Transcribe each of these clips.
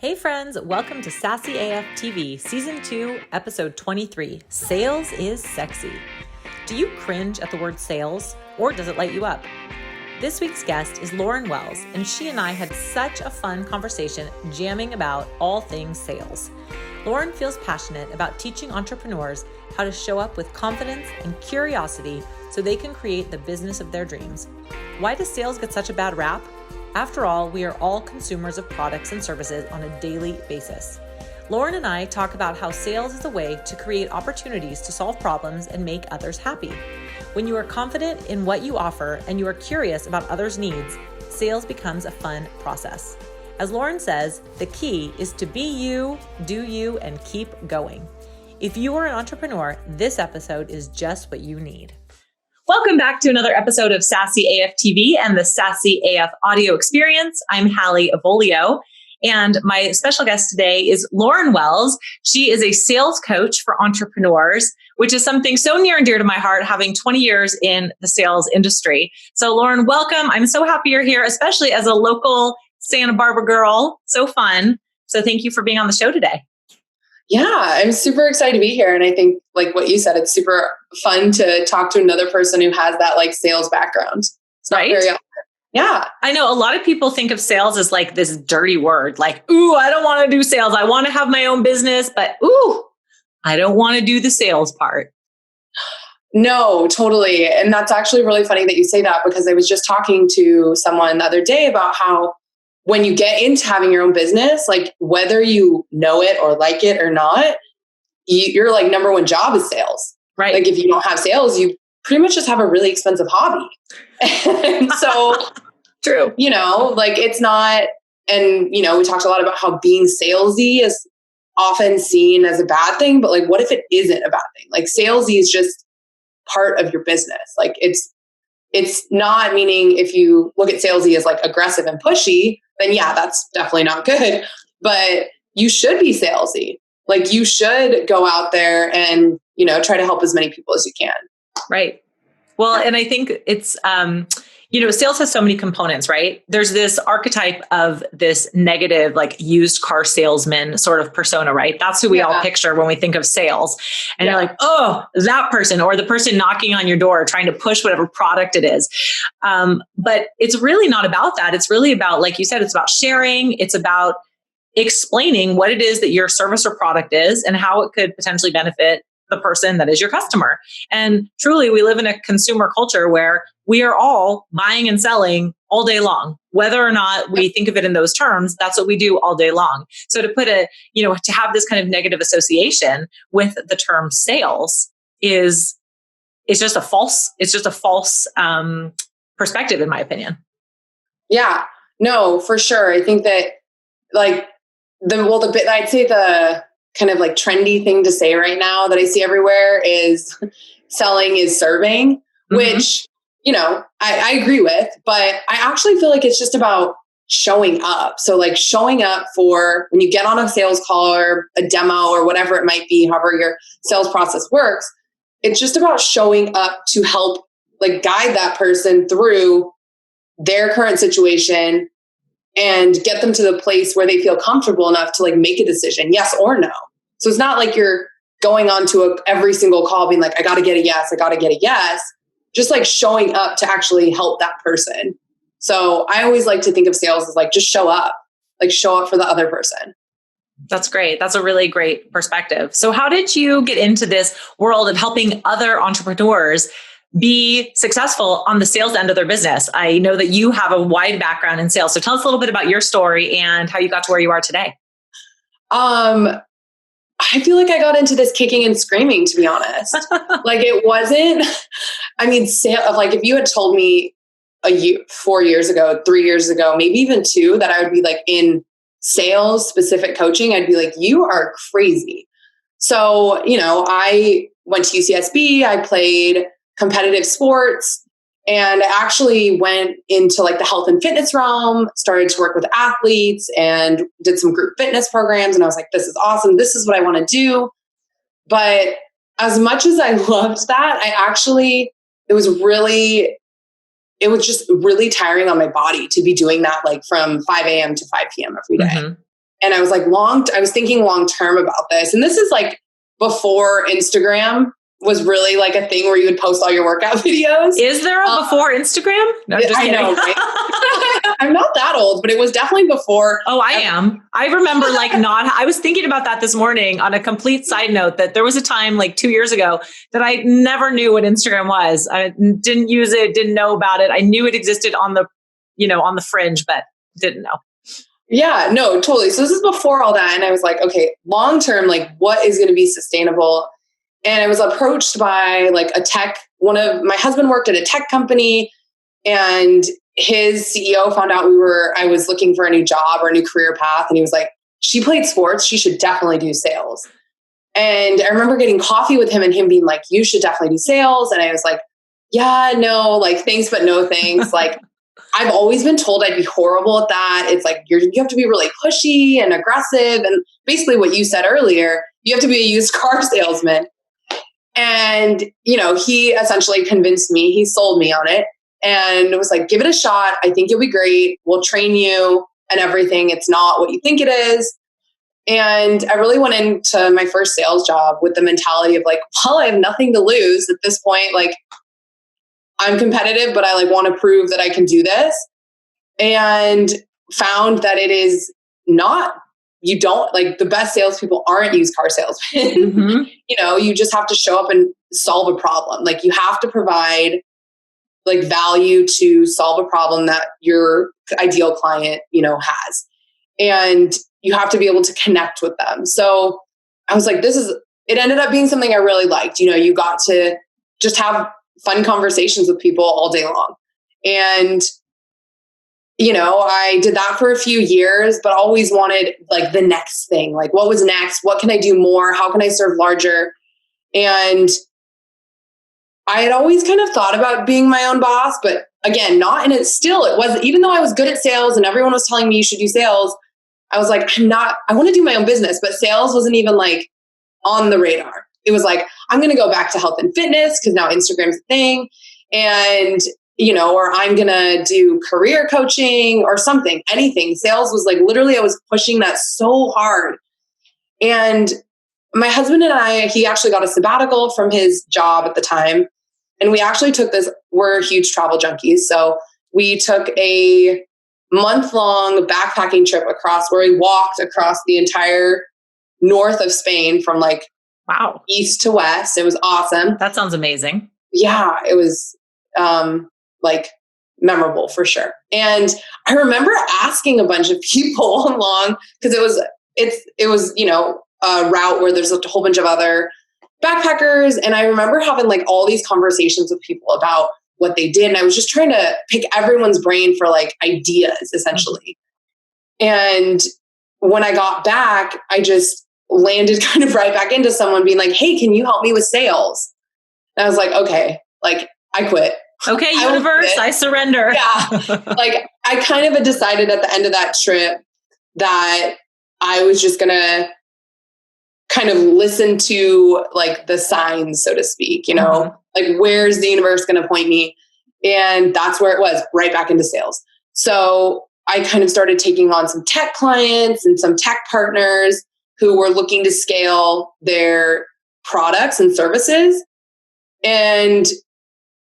Hey friends, welcome to Sassy AF TV, Season 2, Episode 23, Sales is Sexy. Do you cringe at the word sales, or does it light you up? This week's guest is Lauren Wells, and she and I had such a fun conversation jamming about all things sales. Lauren feels passionate about teaching entrepreneurs how to show up with confidence and curiosity so they can create the business of their dreams. Why does sales get such a bad rap? After all, we are all consumers of products and services on a daily basis. Lauren and I talk about how sales is a way to create opportunities to solve problems and make others happy. When you are confident in what you offer and you are curious about others' needs, sales becomes a fun process. As Lauren says, the key is to be you, do you, and keep going. If you are an entrepreneur, this episode is just what you need. Welcome back to another episode of Sassy AF TV and the Sassy AF audio experience. I'm Hallie Avolio, and my special guest today is Lauren Wells. She is a sales coach for entrepreneurs, which is something so near and dear to my heart, having 20 years in the sales industry. So Lauren, welcome. I'm so happy you're here, especially as a local Santa Barbara girl. So fun. So thank you for being on the show today. Yeah, I'm super excited to be here. And I think like what you said, it's super fun to talk to another person who has that like sales background. It's not very often. Yeah. I know a lot of people think of sales as like this dirty word, like, ooh, I don't want to do sales. I want to have my own business, but ooh, I don't want to do the sales part. No, totally. And that's actually really funny that you say that, because I was just talking to someone the other day about how when you get into having your own business, like whether you know it or like it or not, your like number one job is sales. Right. Like if you don't have sales, you pretty much just have a really expensive hobby. And so, true. You know, like it's not, and you know, we talked a lot about how being salesy is often seen as a bad thing, but like what if it isn't a bad thing? Like salesy is just part of your business. Like it's not, meaning if you look at salesy as like aggressive and pushy, then yeah, that's definitely not good. But you should be salesy. Like you should go out there and, you know, try to help as many people as you can. Right. Well, and I think it's, sales has so many components, right? There's this archetype of this negative, like used car salesman sort of persona, right? That's who we all picture when we think of sales. And you're like, oh, that person, or the person knocking on your door, trying to push whatever product it is. But it's really not about that. It's really about, like you said, it's about sharing. It's about explaining what it is that your service or product is and how it could potentially benefit the person that is your customer. And truly, we live in a consumer culture where we are all buying and selling all day long. Whether or not we think of it in those terms, that's what we do all day long. So to put to have this kind of negative association with the term sales it's just a false perspective, in my opinion. Yeah, no, for sure. I think that like I'd say the kind of like trendy thing to say right now that I see everywhere is selling is serving, which, you know, I agree with, but I actually feel like it's just about showing up. So like showing up for when you get on a sales call or a demo or whatever it might be, however your sales process works, it's just about showing up to help like guide that person through their current situation and get them to the place where they feel comfortable enough to like make a decision, yes or no. So it's not like you're going on to every single call being like, I got to get a yes, I got to get a yes. Just like showing up to actually help that person. So I always like to think of sales as like, just show up for the other person. That's great. That's a really great perspective. So how did you get into this world of helping other entrepreneurs be successful on the sales end of their business? I know that you have a wide background in sales. So tell us a little bit about your story and how you got to where you are today. I feel like I got into this kicking and screaming, to be honest. Like it wasn't, like if you had told me 4 years ago, 3 years ago, maybe even 2, that I would be like in sales specific coaching, I'd be like, you are crazy. So, you know, I went to UCSB, I played competitive sports, and I actually went into like the health and fitness realm, started to work with athletes and did some group fitness programs. And I was like, this is awesome. This is what I want to do. But as much as I loved that, it was just really tiring on my body to be doing that like from 5 a.m. to 5 p.m. every day. And I was like, I was thinking long-term about this. And this is like before Instagram was really like a thing where you would post all your workout videos. Is there a before Instagram? No, I'm just kidding. I know, right? I'm not that old, but it was definitely before. Oh, I am. I remember I was thinking about that this morning on a complete side note, that there was a time like 2 years ago that I never knew what Instagram was. I didn't use it, didn't know about it. I knew it existed on the fringe, but didn't know. Yeah, no, totally. So this is before all that. And I was like, okay, long-term, like what is going to be sustainable? And I was approached by like my husband worked at a tech company, and his CEO found out I was looking for a new job or a new career path. And he was like, she played sports. She should definitely do sales. And I remember getting coffee with him and him being like, you should definitely do sales. And I was like, yeah, no, like thanks, but no thanks. Like I've always been told I'd be horrible at that. It's like, you have to be really pushy and aggressive. And basically what you said earlier, you have to be a used car salesman. And, he essentially convinced me, he sold me on it and was like, give it a shot. I think you'll be great. We'll train you and everything. It's not what you think it is. And I really went into my first sales job with the mentality of like, well, I have nothing to lose at this point. Like I'm competitive, but I like want to prove that I can do this, and found that it is not. You don't like the best salespeople aren't used car salesmen. Mm-hmm. You just have to show up and solve a problem. Like you have to provide like value to solve a problem that your ideal client, has. And you have to be able to connect with them. So I was like, it ended up being something I really liked. You got to just have fun conversations with people all day long. And I did that for a few years, but always wanted like the next thing. Like what was next? What can I do more? How can I serve larger? And I had always kind of thought about being my own boss, but again, not in it. Still, it was, even though I was good at sales and everyone was telling me you should do sales, I was like, I want to do my own business, but sales wasn't even like on the radar. It was like, I'm going to go back to health and fitness because now Instagram's a thing. And or I'm going to do career coaching or something, anything. Sales was like, literally, I was pushing that so hard. And my husband and he actually got a sabbatical from his job at the time. And we actually we're huge travel junkies. So we took a month-long backpacking trip where we walked across the entire north of Spain from like, wow, east to west. It was awesome. That sounds amazing. Yeah, it was, like memorable for sure. And I remember asking a bunch of people along because it was, a route where there's a whole bunch of other backpackers. And I remember having like all these conversations with people about what they did. And I was just trying to pick everyone's brain for like ideas essentially. Mm-hmm. And when I got back, I just landed kind of right back into someone being like, hey, can you help me with sales? And I was like, okay, like I quit. Okay, universe, I surrender. Yeah. Like I kind of had decided at the end of that trip that I was just going to kind of listen to like the signs, so to speak, like where's the universe going to point me? And that's where it was, right back into sales. So I kind of started taking on some tech clients and some tech partners who were looking to scale their products and services. And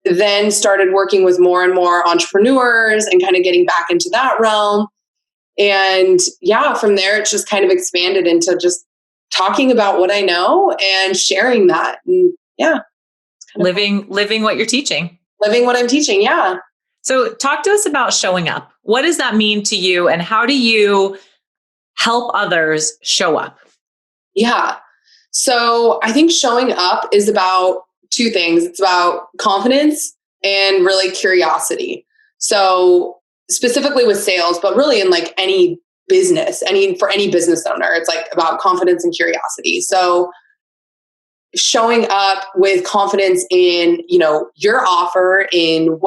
then started working with more and more entrepreneurs and kind of getting back into that realm. And yeah, from there, it's just kind of expanded into just talking about what I know and sharing that. And yeah. Living what you're teaching. Living what I'm teaching. Yeah. So talk to us about showing up. What does that mean to you? And how do you help others show up? Yeah. So I think showing up is about two things. It's about confidence and really curiosity. So specifically with sales, but really in like any business, for any business owner, it's like about confidence and curiosity. So showing up with confidence in, your offer, in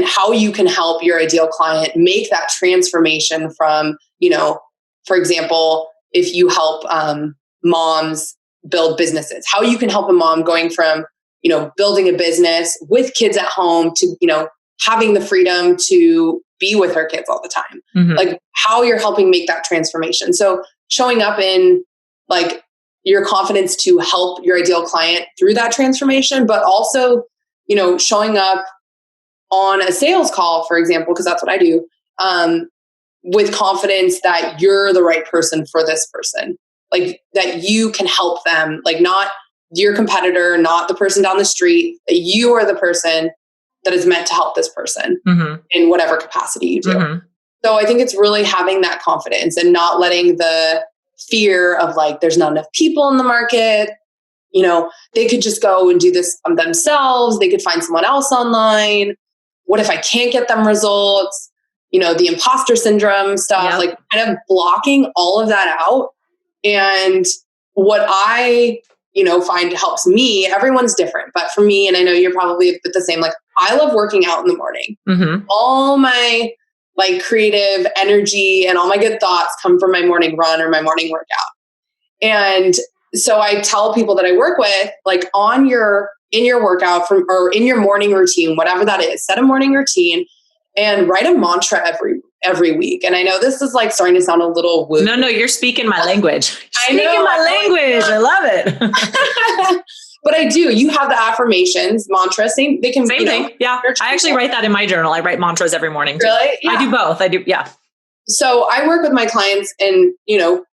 how you can help your ideal client make that transformation from, for example, if you help moms build businesses, how you can help a mom going from, building a business with kids at home to, having the freedom to be with her kids all the time. Mm-hmm. Like how you're helping make that transformation. So showing up in like your confidence to help your ideal client through that transformation, but also, you know, showing up on a sales call, for example, because that's what I do, with confidence that you're the right person for this person, like that you can help them, like not your competitor, not the person down the street, that you are the person that is meant to help this person in whatever capacity you do. So I think it's really having that confidence and not letting the fear of like, there's not enough people in the market. You know, they could just go and do this themselves. They could find someone else online. What if I can't get them results? You know, the imposter syndrome stuff, like kind of blocking all of that out. And what I, you know, find helps me, everyone's different, but for me, and I know you're probably a bit the same, like I love working out in the morning. All my like creative energy and all my good thoughts come from my morning run or my morning workout. And so I tell people that I work with, like in your workout or in your morning routine, whatever that is, set a morning routine and write a mantra every week. And I know this is like starting to sound a little woo. No, you're speaking my language. I know. I love it. But I do. You have the affirmations, mantra, same thing. Yeah. I actually write that in my journal. I write mantras every morning. Really? Yeah. I do both. Yeah. So I work with my clients and, you know,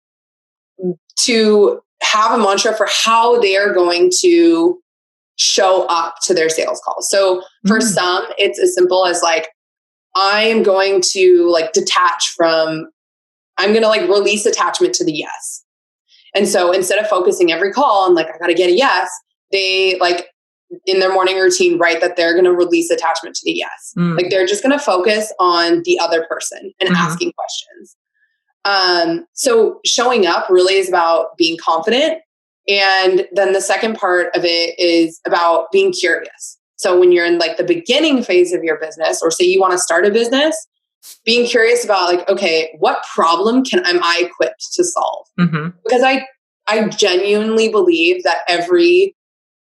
to have a mantra for how they are going to show up to their sales calls. So for some, it's as simple as like, I am going to like I'm going to like release attachment to the yes. And so instead of focusing every call on like, I got to get a yes, they like in their morning routine, write that they're going to release attachment to the yes. Like they're just going to focus on the other person and asking questions. So showing up really is about being confident. And then the second part of it is about being curious. So when you're in like the beginning phase of your business, or say you want to start a business, being curious about like, okay, what problem am I equipped to solve? Because I genuinely believe that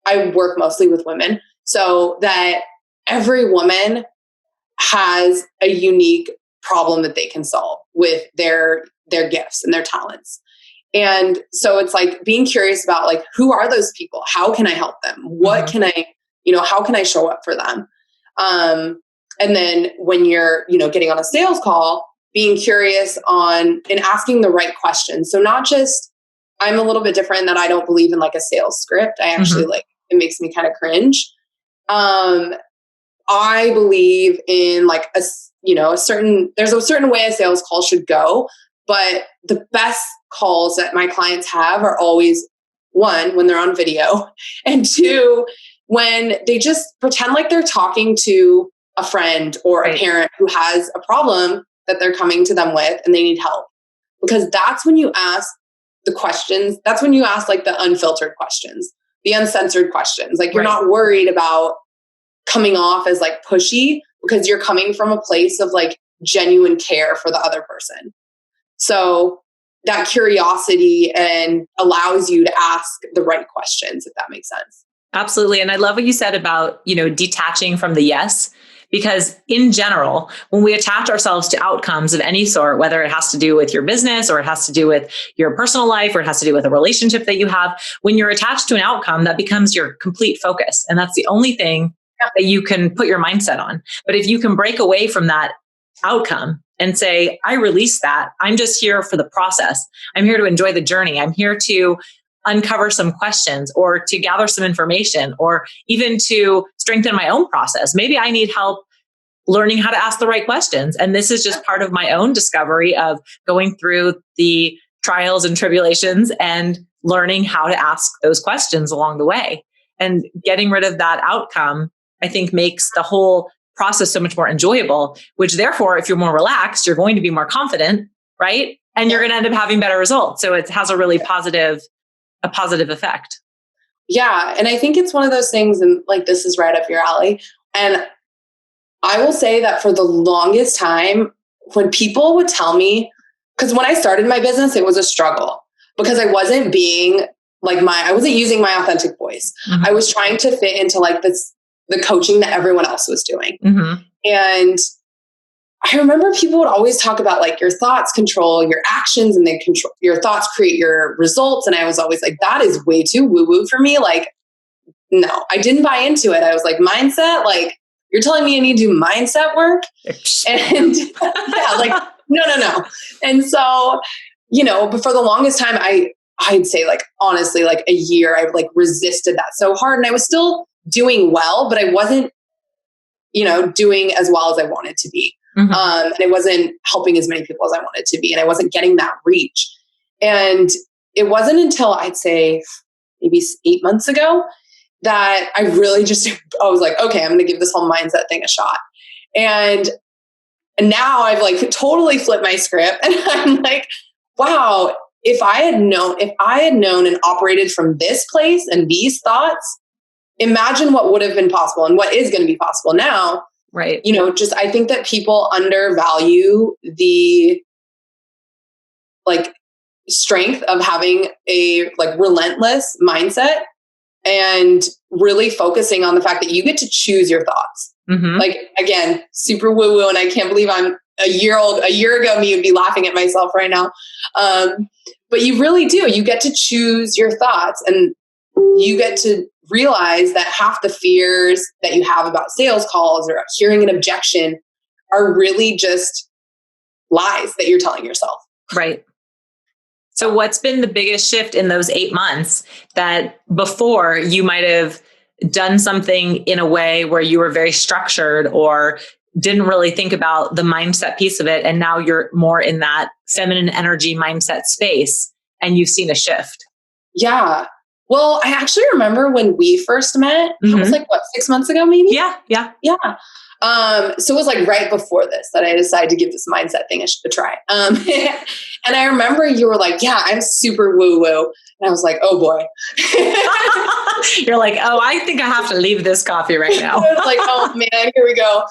I work mostly with women, so that every woman has a unique problem that they can solve with their gifts and their talents. And so it's like being curious about like, who are those people? How can I help them? What can I, you know, how can I show up for them? And then when you're, you know, getting on a sales call, being curious and asking the right questions. So not just, I'm a little bit different in that I don't believe in like a sales script. I actually like, it makes me kind of cringe. I believe in like there's a certain way a sales call should go, but the best calls that my clients have are always, one, when they're on video, and two, when they just pretend like they're talking to a friend or a parent who has a problem that they're coming to them with and they need help. Because that's when you ask the questions. That's when you ask like the unfiltered questions, the uncensored questions. Like you're not worried about coming off as like pushy because you're coming from a place of like genuine care for the other person. So that curiosity and allows you to ask the right questions, if that makes sense. Absolutely. And I love what you said about, you know, detaching from the yes, because in general, when we attach ourselves to outcomes of any sort, whether it has to do with your business or it has to do with your personal life or it has to do with a relationship that you have, when you're attached to an outcome, that becomes your complete focus. And that's the only thing that you can put your mindset on. But if you can break away from that outcome and say, I release that, I'm just here for the process. I'm here to enjoy the journey. I'm here to uncover some questions or to gather some information or even to strengthen my own process. Maybe I need help learning how to ask the right questions. And this is just part of my own discovery of going through the trials and tribulations and learning how to ask those questions along the way. And getting rid of that outcome, I think, makes the whole process so much more enjoyable, which therefore, if you're more relaxed, you're going to be more confident, right? And you're going to end up having better results. So it has a really positive effect. Yeah. And I think it's one of those things, and like, this is right up your alley. And I will say that for the longest time, when people would tell me, because when I started my business, it was a struggle because I wasn't being like I wasn't using my authentic voice. I was trying to fit into like the coaching that everyone else was doing. And I remember people would always talk about like your thoughts control your actions and they control your thoughts create your results. And I was always like, that is way too woo-woo for me. Like, no, I didn't buy into it. I was like, mindset, like you're telling me I need to do mindset work? And yeah, like, no. And so, but for the longest time, I'd say like, honestly, like a year, I like resisted that so hard and I was still doing well, but I wasn't, doing as well as I wanted to be. Mm-hmm. And it wasn't helping as many people as I wanted to be. And I wasn't getting that reach. And it wasn't until I'd say maybe 8 months ago that I really I was like, okay, I'm going to give this whole mindset thing a shot. And now I've like totally flipped my script and I'm like, wow, if I had known and operated from this place and these thoughts, imagine what would have been possible and what is going to be possible now. Right. I think that people undervalue the like strength of having a like relentless mindset and really focusing on the fact that you get to choose your thoughts. Mm-hmm. Like, again, super woo-woo. And I can't believe I'm a year ago, me would be laughing at myself right now. But you really do. You get to choose your thoughts and you get to realize that half the fears that you have about sales calls or hearing an objection are really just lies that you're telling yourself. Right. So what's been the biggest shift in those 8 months that before you might have done something in a way where you were very structured or didn't really think about the mindset piece of it. And now you're more in that feminine energy mindset space and you've seen a shift? Yeah. Well, I actually remember when we first met, it was like 6 months ago, maybe? Yeah. So it was like right before this that I decided to give this mindset thing a try. And I remember you were like, yeah, I'm super woo-woo. And I was like, oh boy. You're like, oh, I think I have to leave this coffee right now. I was like, oh man, here we go.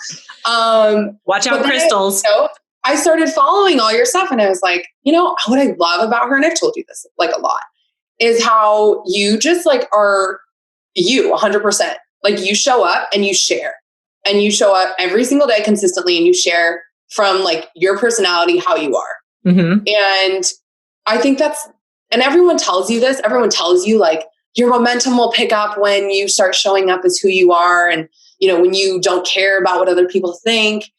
Watch out, crystals. I started following all your stuff and I was like, what I love about her, and I've told you this like a lot, is how you just like are you 100%. Like you show up and you share. And you show up every single day consistently and you share from like your personality, how you are. Mm-hmm. And I think and everyone tells you this, everyone tells you like your momentum will pick up when you start showing up as who you are. And, when you don't care about what other people think.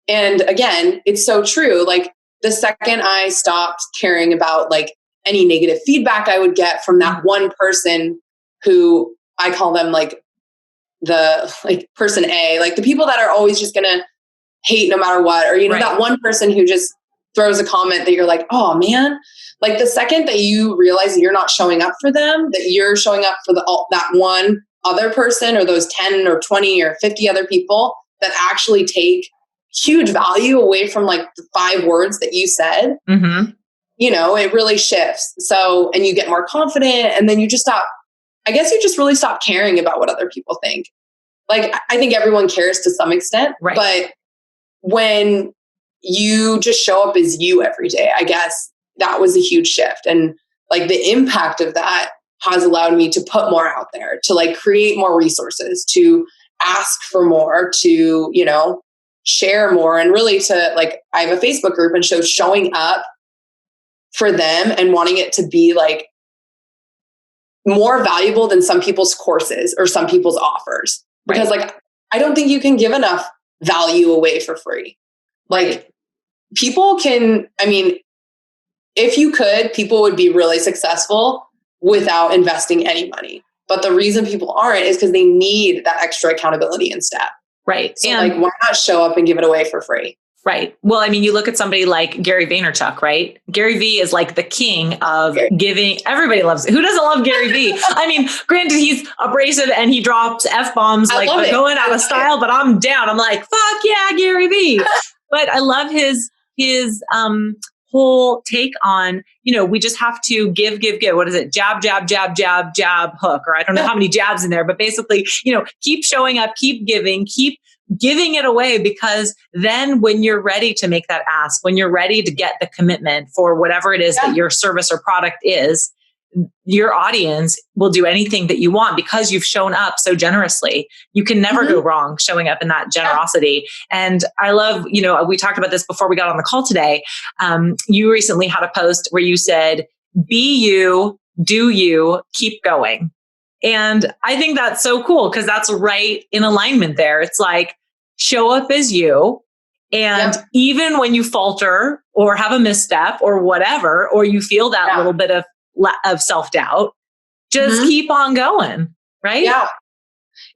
And again, it's so true. Like the second I stopped caring about like any negative feedback I would get from that one person who I call them like the like person A, like the people that are always just gonna hate no matter what, or right. That one person who just throws a comment that you're like, oh man, like the second that you realize that you're not showing up for them, that you're showing up for that one other person or those 10 or 20 or 50 other people that actually take huge value away from like the 5 words that you said, it really shifts. So, and you get more confident and then you just really stop caring about what other people think. Like, I think everyone cares to some extent, right. But when you just show up as you every day, I guess that was a huge shift. And like the impact of that has allowed me to put more out there, to like create more resources, to ask for more, to, share more, and really to like, I have a Facebook group and showing up for them and wanting it to be like more valuable than some people's courses or some people's offers. Because like, I don't think you can give enough value away for free. Like people if you could, people would be really successful without investing any money. But the reason people aren't is because they need that extra accountability and step. Right. So and like, why not show up and give it away for free? Right. Well, I mean, you look at somebody like Gary Vaynerchuk, right? Gary V is like the king of giving. Everybody loves it. Who doesn't love Gary V? I mean, granted, he's abrasive and he drops F-bombs like going out of style, but I'm down. I'm like, fuck yeah, Gary V. But I love his whole take on, we just have to give. What is it? Jab, hook. Or I don't know how many jabs in there, but basically, keep showing up, keep giving it away, because then when you're ready to make that ask, when you're ready to get the commitment for whatever it is that your service or product is, your audience will do anything that you want because you've shown up so generously. You can never go wrong showing up in that generosity. And I love, we talked about this before we got on the call today. You recently had a post where you said, be you, do you, keep going. And I think that's so cool because that's right in alignment there. It's like, show up as you. And even when you falter or have a misstep or whatever, or you feel that little bit of self-doubt, just keep on going. Right. Yeah.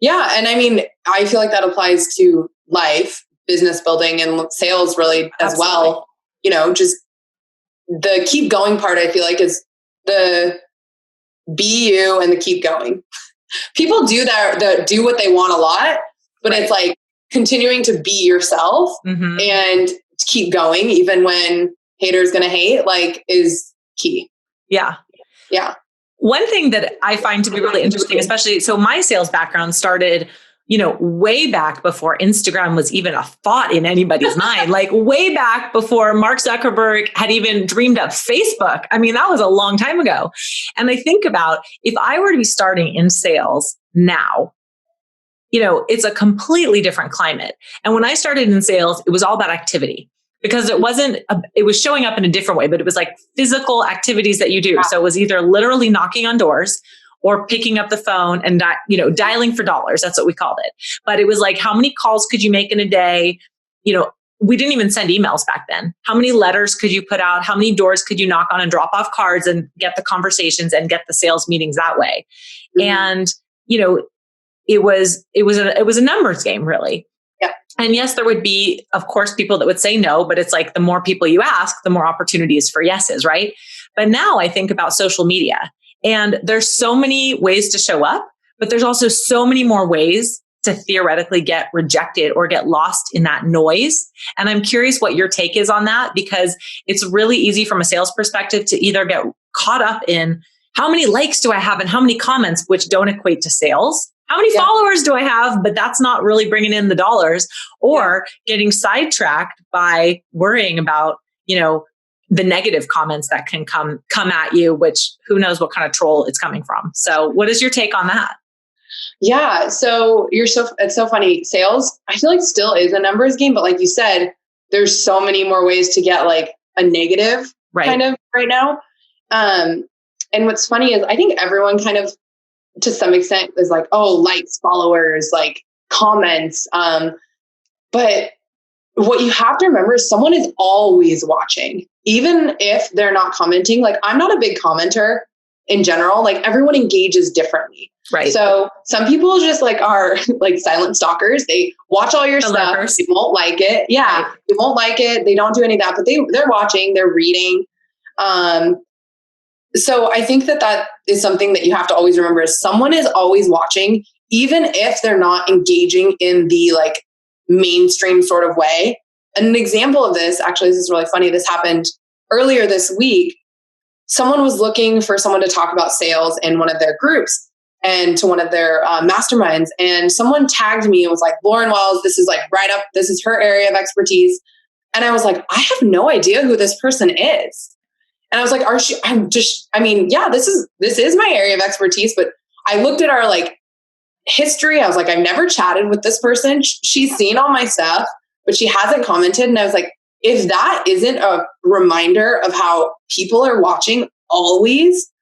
Yeah. And I mean, I feel like that applies to life, business building, and sales really as well. Just the keep going part, I feel like is the be you and the keep going. People do that, do what they want a lot, but it's like continuing to be yourself and keep going, even when haters going to hate, like, is key. Yeah. Yeah. One thing that I find to be really interesting, especially, so my sales background started, way back before Instagram was even a thought in anybody's mind, like way back before Mark Zuckerberg had even dreamed up Facebook. I mean, that was a long time ago. And I think about if I were to be starting in sales now, it's a completely different climate. And when I started in sales, it was all about activity because it was showing up in a different way, but it was like physical activities that you do. So it was either literally knocking on doors or picking up the phone and, dialing for dollars. That's what we called it. But it was like, how many calls could you make in a day? We didn't even send emails back then. How many letters could you put out? How many doors could you knock on and drop off cards and get the conversations and get the sales meetings that way? And, it was a numbers game, really. Yeah. And yes, there would be, of course, people that would say no, but it's like the more people you ask, the more opportunities for yeses, right? But now I think about social media, and there's so many ways to show up, but there's also so many more ways to theoretically get rejected or get lost in that noise. And I'm curious what your take is on that, because it's really easy from a sales perspective to either get caught up in how many likes do I have and how many comments, which don't equate to sales. How many followers do I have? But that's not really bringing in the dollars, or getting sidetracked by worrying about, the negative comments that can come at you, which who knows what kind of troll it's coming from. So what is your take on that? Yeah. So it's so funny. Sales, I feel like still is a numbers game, but like you said, there's so many more ways to get like a negative kind of right now. And what's funny is I think everyone kind of, to some extent, is like, oh, likes, followers, like comments. But what you have to remember is someone is always watching, even if they're not commenting. Like, I'm not a big commenter in general. Like, everyone engages differently. Right. So some people just like are like silent stalkers. They watch all your stuff. They won't like it. Yeah. Right. They won't like it. They don't do any of that, but they're watching, they're reading. So I think that is something that you have to always remember, is someone is always watching, even if they're not engaging in the like mainstream sort of way. And an example of this, actually, this is really funny. This happened earlier this week. Someone was looking for someone to talk about sales in one of their groups and to one of their masterminds. And someone tagged me and was like, Lauren Wells, this is like right up, this is her area of expertise. And I was like, I have no idea who this person is. And I was like, this is my area of expertise. But I looked at our like history. I was like, I've never chatted with this person. She's seen all my stuff, but she hasn't commented. And I was like, if that isn't a reminder of how people are watching always,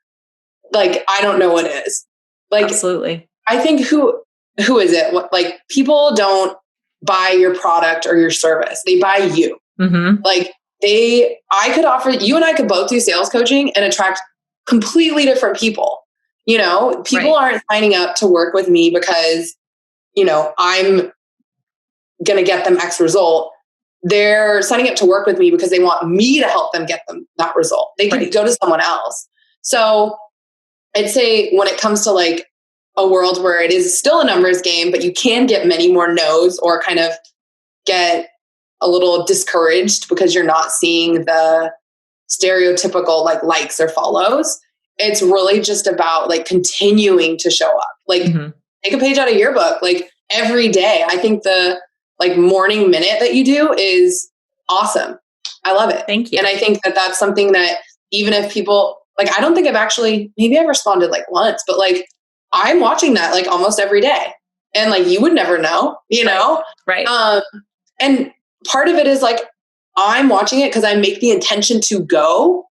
like, I don't know what is. Like, absolutely. I think who is it? Like, people don't buy your product or your service. They buy you. Mm-hmm. Like, I could offer, you and I could both do sales coaching and attract completely different people. People aren't signing up to work with me because, I'm going to get them X result. They're signing up to work with me because they want me to help them get them that result. They can go to someone else. So I'd say when it comes to like a world where it is still a numbers game, but you can get many more no's or kind of get a little discouraged because you're not seeing the stereotypical like likes or follows. It's really just about like continuing to show up. Like, take a page out of your book, like every day. I think the like morning minute that you do is awesome. I love it. Thank you. And I think that that's something that even if people, Like, I don't think I've actually, maybe I've responded like once, but like, I'm watching that like almost every day. And like, you would never know, you know? Right. And part of it is like, I'm watching it because I make the intention to go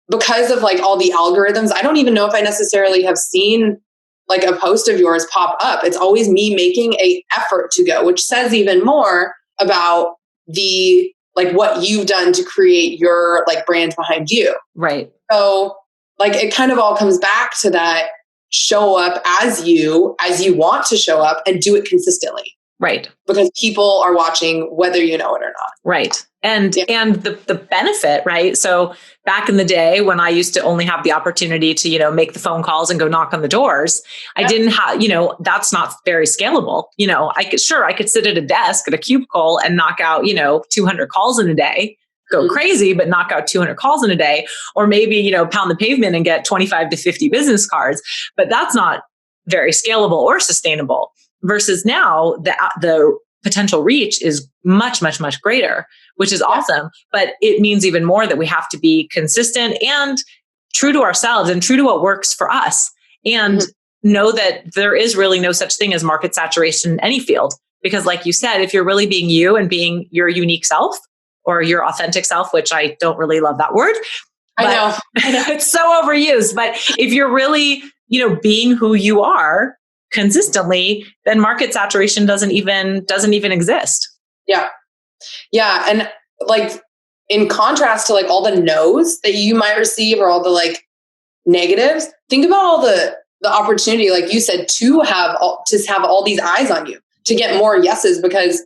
because of like all the algorithms. I don't even know if I necessarily have seen like a post of yours pop up. It's always me making a effort to go, which says even more about the, like what you've done to create your like brand behind you. Right. So like, it kind of all comes back to that, show up as you want to show up and do it consistently. Right. Because people are watching whether you know it or not. Right. And the benefit, right? So back in the day when I used to only have the opportunity to, you know, make the phone calls and go knock on the doors, I didn't have, you know, that's not very scalable. You know, I could sit at a desk at a cubicle and knock out, you know, 200 calls in a day, go crazy, but knock out 200 calls in a day, or maybe, you know, pound the pavement and get 25 to 50 business cards, but that's not very scalable or sustainable. Versus now the potential reach is much, much, much greater, which is awesome. But it means even more that we have to be consistent and true to ourselves and true to what works for us. And know that there is really no such thing as market saturation in any field. Because like you said, if you're really being you and being your unique self or your authentic self, which I don't really love that word. I know it's so overused. But if you're really, you know, being who you are consistently, then market saturation doesn't even exist. Yeah. Yeah. And like, in contrast to like all the no's that you might receive or all the like negatives, think about all the opportunity, like you said, to have all these eyes on you, to get more yeses, because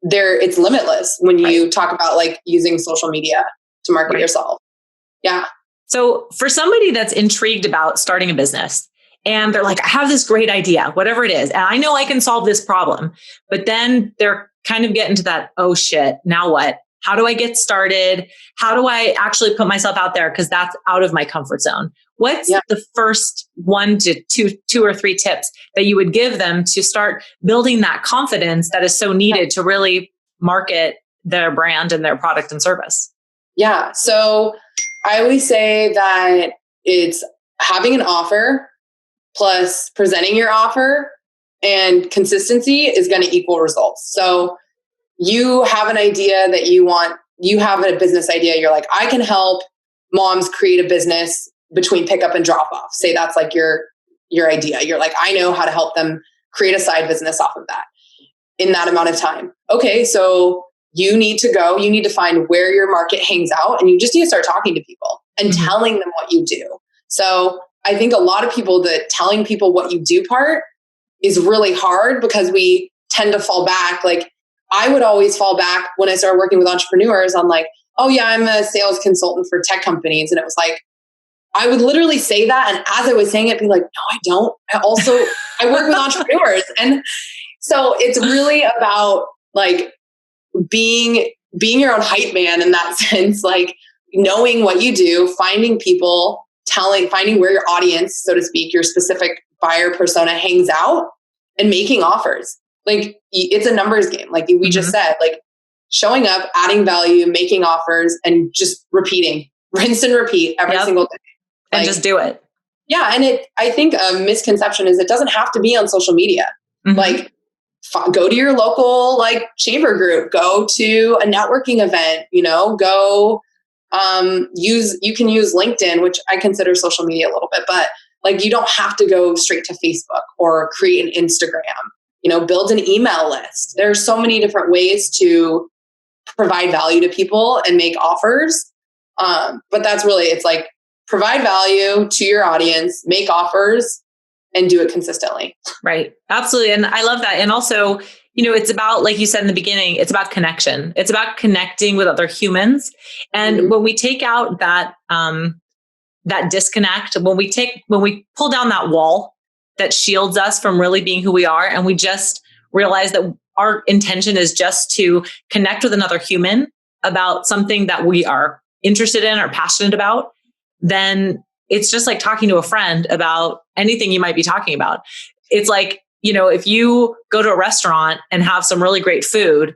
it's limitless when you talk about like using social media to market yourself. Yeah. So for somebody that's intrigued about starting a business, and they're like, I have this great idea, whatever it is, and I know I can solve this problem. But then they're kind of getting to that, oh shit, now what? How do I get started? How do I actually put myself out there? Because that's out of my comfort zone. What's the first 1 to 2 or 3 tips that you would give them to start building that confidence that is so needed to really market their brand and their product and service? Yeah. So I always say that it's having an offer plus presenting your offer, and consistency is going to equal results. So you have an idea that you have a business idea. You're like, I can help moms create a business between pickup and drop off. Say that's like your idea. You're like, I know how to help them create a side business off of that in that amount of time. Okay. So you need to find where your market hangs out, and you just need to start talking to people and telling them what you do. So I think a lot of people, that telling people what you do part is really hard, because we tend to fall back. Like, I would always fall back when I started working with entrepreneurs on like, oh yeah, I'm a sales consultant for tech companies. And it was like, I would literally say that. And as I was saying it, be like, no, I don't. I work with entrepreneurs. And so it's really about like being your own hype man in that sense, like knowing what you do, finding people, finding where your audience, so to speak, your specific buyer persona hangs out, and making offers. Like, it's a numbers game. Like we just said, like showing up, adding value, making offers, and just repeating, rinse and repeat every single day. And just do it. Yeah. And I think a misconception is it doesn't have to be on social media. Like, go to your local like chamber group, go to a networking event, go you can use LinkedIn, which I consider social media a little bit, but like, you don't have to go straight to Facebook or create an Instagram, build an email list. There are so many different ways to provide value to people and make offers. But that's really, it's like, provide value to your audience, make offers, and do it consistently. Right. Absolutely. And I love that. And also, it's about, like you said in the beginning, it's about connection. It's about connecting with other humans. And when we take out that disconnect, when we pull down that wall that shields us from really being who we are, and we just realize that our intention is just to connect with another human about something that we are interested in or passionate about, then it's just like talking to a friend about anything you might be talking about. It's like, if you go to a restaurant and have some really great food,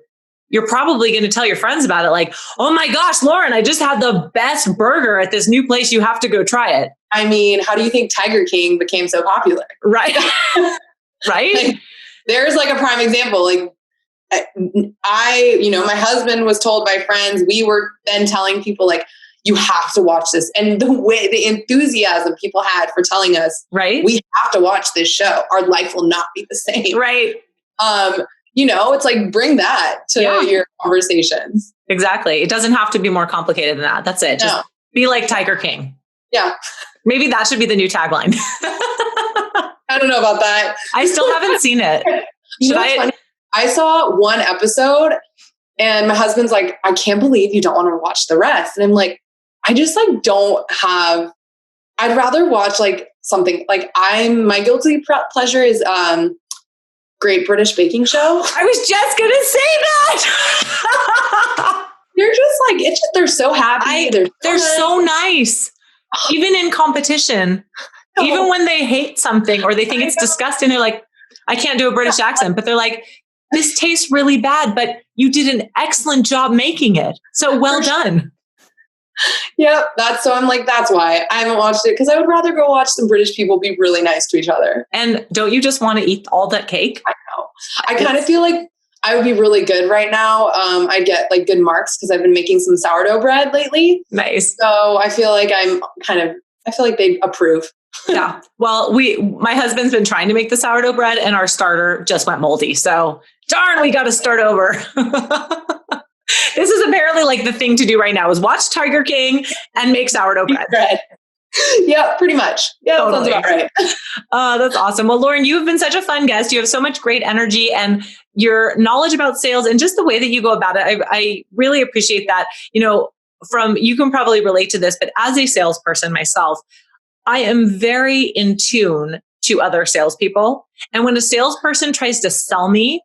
you're probably going to tell your friends about it. Like, oh my gosh, Lauren, I just had the best burger at this new place. You have to go try it. I mean, how do you think Tiger King became so popular? Right. Right. Like, there's like a prime example. Like my husband was told by friends, we were then telling people like, you have to watch this. And the enthusiasm people had for telling us, right, we have to watch this show. Our life will not be the same. Right. It's like, bring that to your conversations. Exactly. It doesn't have to be more complicated than that. That's it. Just be like Tiger King. Yeah. Maybe that should be the new tagline. I don't know about that. I still haven't seen it. Should I? I saw one episode and my husband's like, I can't believe you don't want to watch the rest. And I'm like, I just like I'd rather watch like something like my guilty pleasure is Great British Baking Show. I was just going to say that. They're just like, they're so happy. They're so nice. Even in competition, even when they hate something or they think it's disgusting, they're like, I can't do a British accent, but they're like, this tastes really bad, but you did an excellent job making it. So well done. Yeah, I'm like, that's why I haven't watched it, because I would rather go watch some British people be really nice to each other. And don't you just want to eat all that cake? I know. I kind of feel like I would be really good right now. I'd get like good marks because I've been making some sourdough bread lately. Nice. So I feel like I feel like they approve. Yeah. Well, my husband's been trying to make the sourdough bread and our starter just went moldy. So darn, we got to start over. This is apparently like the thing to do right now is watch Tiger King and make sourdough bread. Yeah, pretty much. Yeah, totally. That sounds about right. That's awesome. Well, Lauren, you have been such a fun guest. You have so much great energy and your knowledge about sales and just the way that you go about it. I really appreciate that. You can probably relate to this, but as a salesperson myself, I am very in tune to other salespeople. And when a salesperson tries to sell me,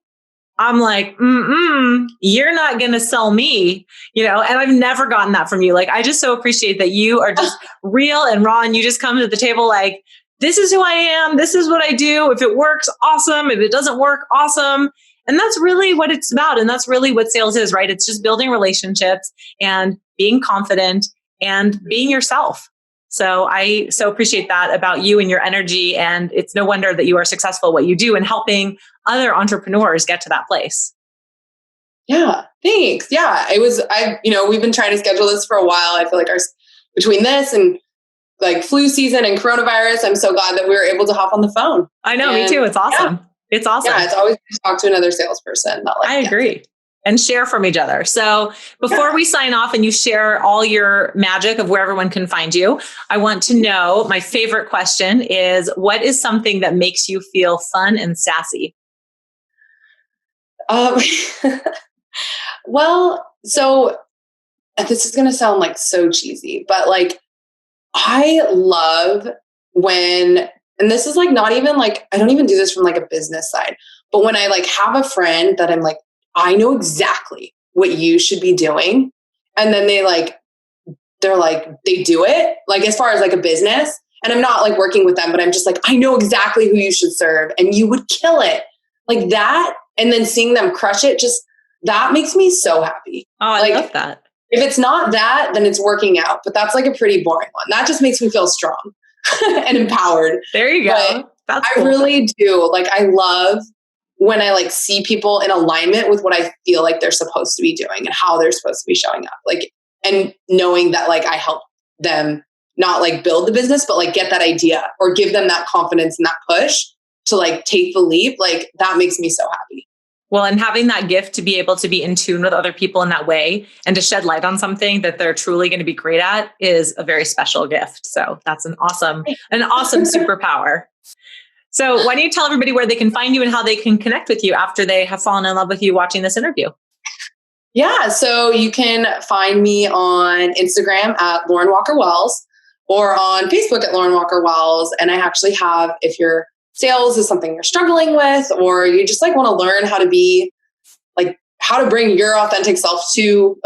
I'm like, you're not going to sell me, and I've never gotten that from you. Like, I just so appreciate that you are just real and raw and you just come to the table like, this is who I am. This is what I do. If it works, awesome. If it doesn't work, awesome. And that's really what it's about. And that's really what sales is, right? It's just building relationships and being confident and being yourself. So I so appreciate that about you and your energy. And it's no wonder that you are successful at what you do and helping other entrepreneurs get to that place. Yeah, thanks. Yeah, we've been trying to schedule this for a while. I feel like between this and like flu season and coronavirus, I'm so glad that we were able to hop on the phone. I know, me too. It's awesome. Yeah. It's awesome. Yeah, it's always good to talk to another salesperson. I agree. And share from each other. So before we sign off and you share all your magic of where everyone can find you, I want to know, my favorite question is, what is something that makes you feel fun and sassy? Well, so this is going to sound like so cheesy, but like, I love when, and this is like, not even like, I don't even do this from like a business side, but when I like have a friend that I'm like, I know exactly what you should be doing. And then they do it like, as far as like a business, and I'm not like working with them, but I'm just like, I know exactly who you should serve and you would kill it like that. And then seeing them crush it, just that makes me so happy. Oh, I love that. If it's not that, then it's working out, but that's like a pretty boring one. That just makes me feel strong and empowered. There you go. That's cool. I really do. Like, I love when I like see people in alignment with what I feel like they're supposed to be doing and how they're supposed to be showing up. Like, and knowing that like I help them not like build the business, but like get that idea or give them that confidence and that push to like take the leap. Like, that makes me so happy. Well, and having that gift to be able to be in tune with other people in that way and to shed light on something that they're truly going to be great at is a very special gift. So that's an awesome superpower. So why don't you tell everybody where they can find you and how they can connect with you after they have fallen in love with you watching this interview? Yeah, so you can find me on Instagram at Lauren Walker Wells or on Facebook at Lauren Walker Wells. And I actually have, if your sales is something you're struggling with, or you just like want to learn how to be like, how to bring your authentic self to,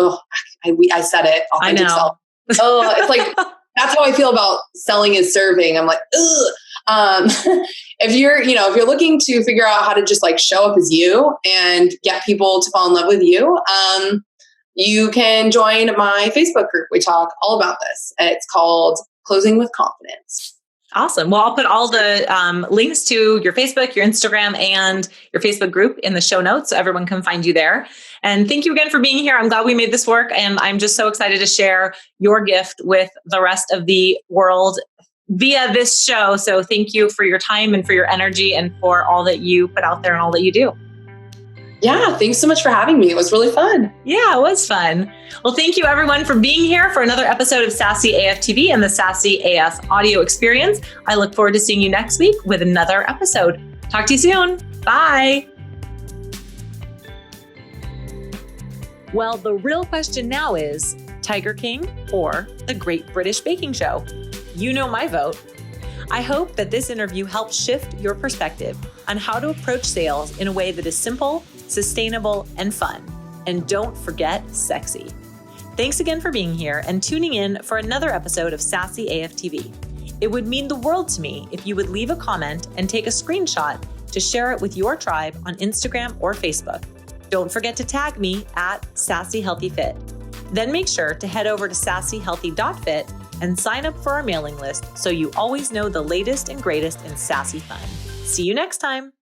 I said it, authentic self. It's like, that's how I feel about selling is serving. I'm like, if you're looking to figure out how to just like show up as you and get people to fall in love with you, you can join my Facebook group. We talk all about this. It's called Closing with Confidence. Awesome. Well, I'll put all the links to your Facebook, your Instagram, and your Facebook group in the show notes so everyone can find you there. And thank you again for being here. I'm glad we made this work. And I'm just so excited to share your gift with the rest of the world via this show. So thank you for your time and for your energy and for all that you put out there and all that you do. Yeah, thanks so much for having me. It was really fun. Yeah, it was fun. Well, thank you everyone for being here for another episode of Sassy AF TV and the Sassy AF audio experience. I look forward to seeing you next week with another episode. Talk to you soon. Bye. Well, the real question now is Tiger King or the Great British Baking Show? You know my vote. I hope that this interview helps shift your perspective on how to approach sales in a way that is simple, sustainable, and fun. And don't forget sexy. Thanks again for being here and tuning in for another episode of Sassy AF TV. It would mean the world to me if you would leave a comment and take a screenshot to share it with your tribe on Instagram or Facebook. Don't forget to tag me at Sassy Healthy Fit. Then make sure to head over to sassyhealthy.fit and sign up for our mailing list so you always know the latest and greatest in sassy fun. See you next time.